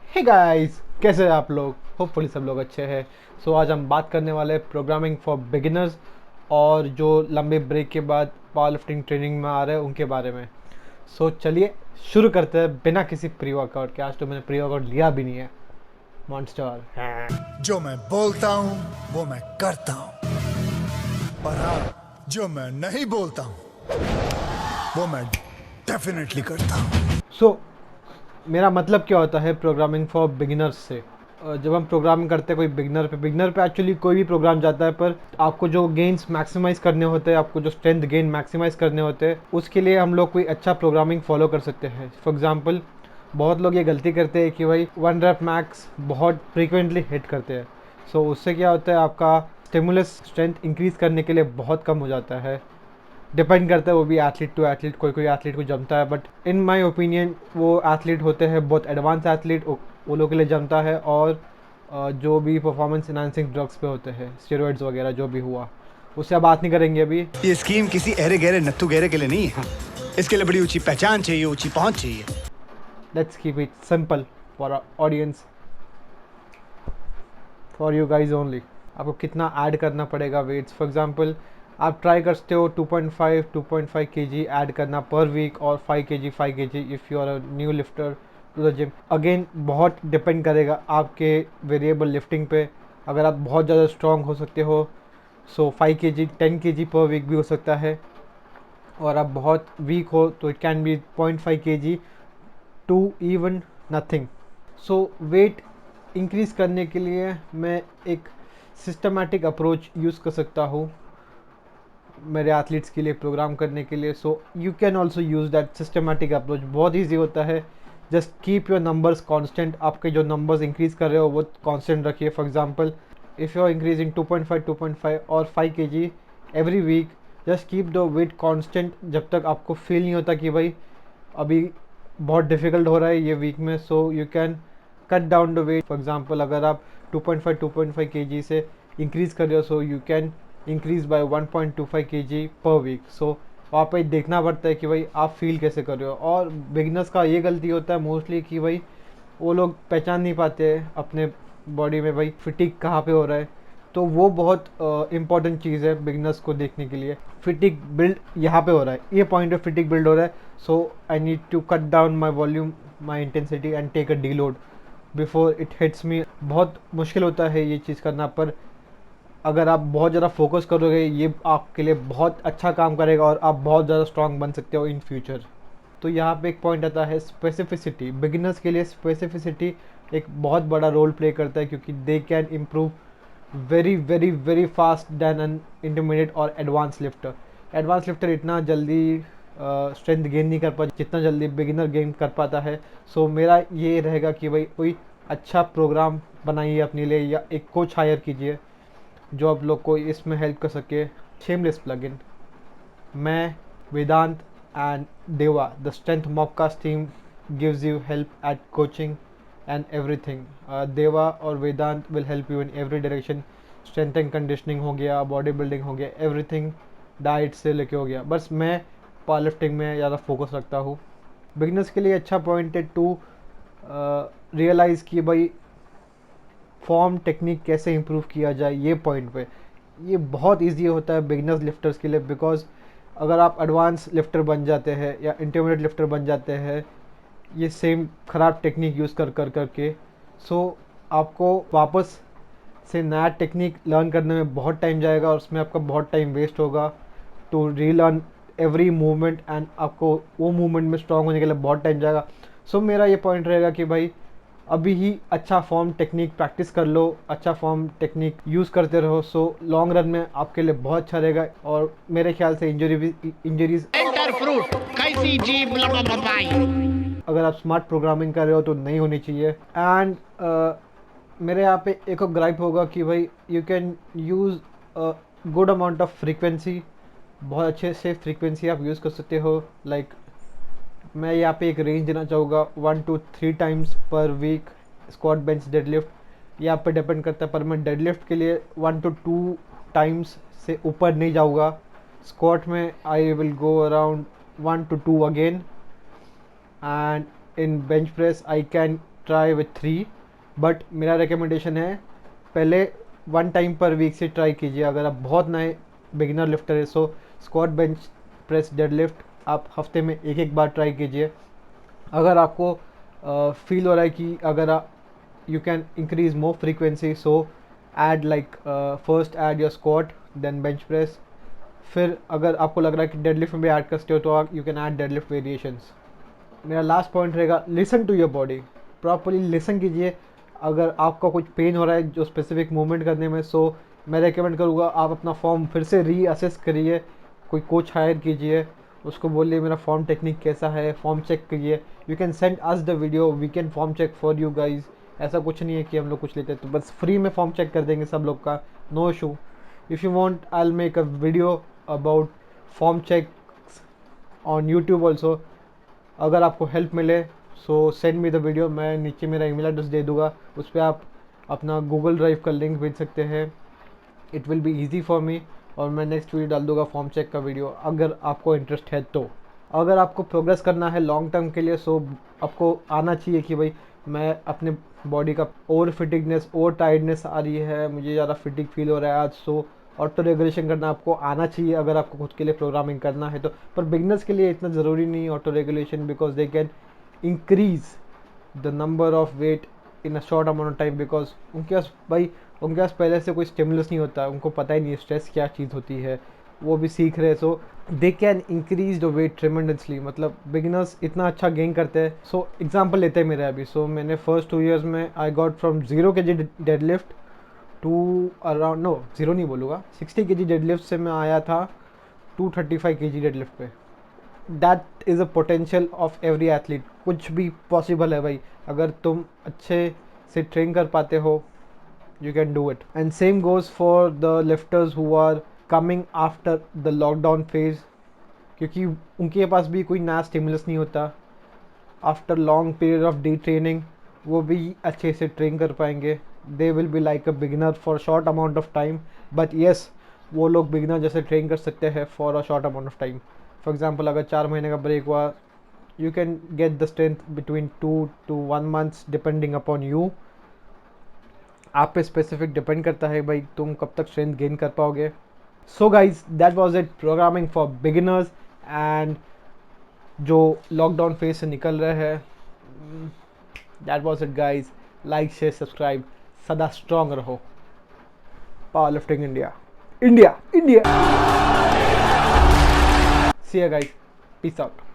Hey guys, कैसे हैं आप लोग? होपफुली सब लोग अच्छे हैं। आज हम बात करने वाले हैं प्रोग्रामिंग फॉर बिगिनर्स और जो लंबे ब्रेक के बाद पावर लिफ्टिंग ट्रेनिंग में आ रहे हैं उनके बारे में। चलिए शुरू करते हैं बिना किसी प्री वर्कआउट के। आज तो मैंने प्री वर्कआउट लिया भी नहीं है। मॉन्स्टर। जो मैं बोलता हूं वो मैं करता हूं, और हाँ, जो मैं नहीं बोलता हूं वो मैं डेफिनेटली करता हूं। सो मेरा मतलब क्या होता है प्रोग्रामिंग फॉर बिगिनर्स से? जब हम प्रोग्रामिंग करते हैं कोई बिगिनर पे एक्चुअली कोई भी प्रोग्राम जाता है, पर आपको जो गेन्स मैक्सिमाइज़ करने होते हैं, आपको जो स्ट्रेंथ गेन मैक्सिमाइज़ करने होते हैं, उसके लिए हम लोग कोई अच्छा प्रोग्रामिंग फॉलो कर सकते हैं। फॉर एग्जांपल, बहुत लोग ये गलती करते हैं कि भाई 1 रैप मैक्स बहुत फ्रीक्वेंटली हिट करते हैं। उससे क्या होता है, आपका स्टिमुलस स्ट्रेंथ इंक्रीज़ करने के लिए बहुत कम हो जाता है। डिपेंड करता है वो भी एथलीट टू एथलीट, कोई कोई एथलीट को जमता है, बट इन माय ओपिनियन वो एथलीट होते हैं बहुत एडवांस एथलीट, वो लोग के लिए जमता है। और जो भी परफॉर्मेंस इनहांसिंग ड्रग्स पे होते हैं, स्टेरॉइड्स वगैरह जो भी हुआ, उससे आप बात नहीं करेंगे अभी। ये स्कीम किसी अहरे गहरे नत्थु गहरे के लिए नहीं है। इसके लिए बड़ी ऊंची पहचान चाहिए, ऊंची पहुंच चाहिए। Let's keep it simple for audience, for you guys only. आपको कितना ऐड करना पड़ेगा वेट्स? फॉर एग्जांपल, आप ट्राई करते हो 2.5 kg ऐड करना पर वीक, और 5 kg if you are a new lifter to the gym. Again बहुत डिपेंड करेगा आपके वेरिएबल लिफ्टिंग पे। अगर आप बहुत ज़्यादा स्ट्रॉन्ग हो सकते हो 5 kg 10 kg पर वीक भी हो सकता है, और आप बहुत वीक हो तो it can be 0.5 kg to even nothing. Weight increase करने के लिए मैं एक सिस्टमेटिक अप्रोच यूज़ कर सकता हूँ मेरे एथलीट्स के लिए प्रोग्राम करने के लिए। You can also use that systematic approach. बहुत ईजी होता है। Just keep your numbers constant. आपके जो नंबर्स इंक्रीज़ कर रहे हो वो कांस्टेंट रखिए। For example, if you are increasing 2.5 और 5 kg every week, just keep the weight constant जब तक आपको फील नहीं होता कि भाई अभी बहुत डिफ़िकल्ट हो रहा है ये वीक में। You can cut down the weight. For example, अगर आप 2.5 kg से इंक्रीज़ कर रहे हो, you can increase by 1.25 kg per week. वहाँ पे देखना पड़ता है कि भाई आप फील कैसे कर रहे हो। और बिगनर्स का ये गलती होता है मोस्टली कि भाई वो लोग पहचान नहीं पाते हैं अपने बॉडी में भाई फिटिक कहाँ पे हो रहा है। तो वो बहुत इंपॉर्टेंट चीज़ है बिगनर्स को देखने के लिए। फिटिक बिल्ड यहाँ पे हो रहा है, ये पॉइंट पे फिटिक बिल्ड हो रहा है। I need to cut down my volume, my intensity and take a deload before it hits me. बहुत मुश्किल होता है ये चीज़ करना, पर अगर आप बहुत ज़्यादा फोकस करोगे ये आपके लिए बहुत अच्छा काम करेगा और आप बहुत ज़्यादा स्ट्रांग बन सकते हो इन फ्यूचर। तो यहाँ पे एक पॉइंट आता है स्पेसिफिसिटी। बिगिनर्स के लिए स्पेसिफिसिटी एक बहुत बड़ा रोल प्ले करता है, क्योंकि they can improve very very very fast than an intermediate और एडवांस लिफ्टर। एडवांस लिफ्टर इतना जल्दी स्ट्रेंथ गेन नहीं कर पाता जितना जल्दी बिगिनर गेन कर पाता है। मेरा ये रहेगा कि भाई कोई अच्छा प्रोग्राम बनाइए अपने लिए, या एक कोच हायर कीजिए जो आप लोग को इसमें हेल्प कर सके। Shameless plugin. मैं, Vedant and Deva, the strength mopcast team gives you help at coaching and everything. Deva और Vedant will help you in every direction. Strength and conditioning हो गया, बॉडी बिल्डिंग हो गया, एवरीथिंग डाइट से लेके हो गया। बस मैं पावर लिफ्टिंग में ज़्यादा फोकस रखता हूँ। बिगनर्स के लिए अच्छा पॉइंट है टू रियलाइज़ कि भाई फॉर्म टेक्निक कैसे इम्प्रूव किया जाए। ये पॉइंट पे ये बहुत इजी होता है बिगिनर्स लिफ्टर्स के लिए, बिकॉज अगर आप एडवांस लिफ्टर बन जाते हैं या इंटरमीडिएट लिफ्टर बन जाते हैं ये सेम ख़राब टेक्निक यूज़ कर कर करके, आपको वापस से नया टेक्निक लर्न करने में बहुत टाइम जाएगा और उसमें आपका बहुत टाइम वेस्ट होगा to relearn every movement, and आपको वो मूवमेंट में स्ट्रांग होने के लिए बहुत टाइम जाएगा। मेरा ये पॉइंट रहेगा कि भाई अभी ही अच्छा फॉर्म टेक्निक प्रैक्टिस कर लो, अच्छा फॉर्म टेक्निक यूज़ करते रहो। लॉन्ग रन में आपके लिए बहुत अच्छा रहेगा। और मेरे ख्याल से इंजरीज एंटर फ्रूट कैसी जीभ लपलपाई। अगर आप स्मार्ट प्रोग्रामिंग कर रहे हो तो नहीं होनी चाहिए। एंड मेरे यहाँ पे एक और ग्राइप होगा कि भाई you can use good amount of frequency. बहुत अच्छे से फ्रीक्वेंसी आप यूज़ कर सकते हो। मैं यहाँ पे एक रेंज देना चाहूँगा 1 to 3 टाइम्स पर वीक स्क्वाट बेंच डेडलिफ्ट। यहाँ पे डिपेंड करता है, पर मैं डेडलिफ्ट के लिए 1 to 2 टाइम्स से ऊपर नहीं जाऊँगा। स्क्वाट में I will go around 1 to 2 again, and in bench press I can try with 3, but मेरा रिकमेंडेशन है पहले 1 टाइम पर वीक से ट्राई कीजिए। अगर आप बहुत नए बिगिनर लिफ्टर है सो स्क्वाट, बेंच प्रेस, डेडलिफ्ट आप हफ्ते में एक बार ट्राई कीजिए। अगर आपको फील हो रहा है कि अगर you can increase more frequency, so add like first add your squat then bench press, फिर अगर आपको लग रहा है कि डेडलिफ्ट में भी ऐड कर सकते हो तो you can add deadlift variations. मेरा लास्ट पॉइंट रहेगा listen to your body, properly listen कीजिए। अगर आपका कुछ पेन हो रहा है जो स्पेसिफिक मूवमेंट करने में, सो मैं रेकमेंड करूँगा आप अपना फॉर्म फिर से रीअसेस करिए, कोई कोच हायर कीजिए, उसको बोलिए मेरा फॉर्म टेक्निक कैसा है, फॉर्म चेक कीजिए। You can send us the video, we can form check for you guys. ऐसा कुछ नहीं है कि हम लोग कुछ लेते हैं, तो बस फ्री में फॉर्म चेक कर देंगे सब लोग का, no issue. If you want I will make a video about form check on YouTube also. अगर आपको हेल्प मिले so send me the video, मैं नीचे मेरा ईमेल एड्रेस दे दूँगा, उस पर आप अपना गूगल ड्राइव का लिंक भेज सकते हैं। It will be easy for me, और मैं नेक्स्ट वीडियो डाल दूँगा फॉर्म चेक का वीडियो अगर आपको इंटरेस्ट है तो। अगर आपको प्रोग्रेस करना है लॉन्ग टर्म के लिए, सो आपको आना चाहिए कि भाई मैं अपने बॉडी का ओवर फिटिंगनेस, ओवर टायर्डनेस आ रही है, मुझे ज़्यादा फिटिंग फील हो रहा है आज, सो ऑटो रेगुलेशन करना आपको आना चाहिए अगर आपको खुद के लिए प्रोग्रामिंग करना है तो। पर बिगनर्स के लिए इतना ज़रूरी नहीं auto regulation, because they can increase the number of weight in a short amount of time, because उनके पास पहले से कोई स्टिमुलस नहीं होता, उनको पता ही नहीं स्ट्रेस क्या चीज़ होती है, वो भी सीख रहे, so they can increase the weight tremendously. मतलब बिगिनर्स इतना अच्छा गेन करते हैं। सो एग्जांपल लेते हैं मेरे अभी, सो मैंने फर्स्ट 2 ईयर्स में I got from 0 kg deadlift to around, no 0 नहीं बोलूँगा, 60 kg डेडलिफ्ट से मैं आया था 235 kg डेडलिफ्ट पे। That is a potential of every athlete, कुछ भी पॉसिबल है भाई, अगर तुम अच्छे से ट्रेन कर पाते हो you can do it. And same goes for the lifters who are coming after the lockdown phase, क्योंकि उनके पास भी कोई नया स्टिमुलस नहीं होता। After long period of D training वो भी अच्छे से ट्रेन कर पाएंगे। They will be like a beginner for short amount of time, but yes वो लोग बिगिनर जैसे ट्रेन कर सकते हैं for a short amount of time. For example अगर 4 महीने का ब्रेक हुआ, you can get the strength between 2 to 1 months depending upon you. आप पे स्पेसिफिक डिपेंड करता है भाई तुम कब तक स्ट्रेंथ गेन कर पाओगे। So guys that was it, programming for beginners and जो लॉकडाउन फेज से निकल रहे हैं। That was it guys, like share subscribe, सदा स्ट्रॉन्ग रहो। Power lifting India, India India. See you guys, peace out.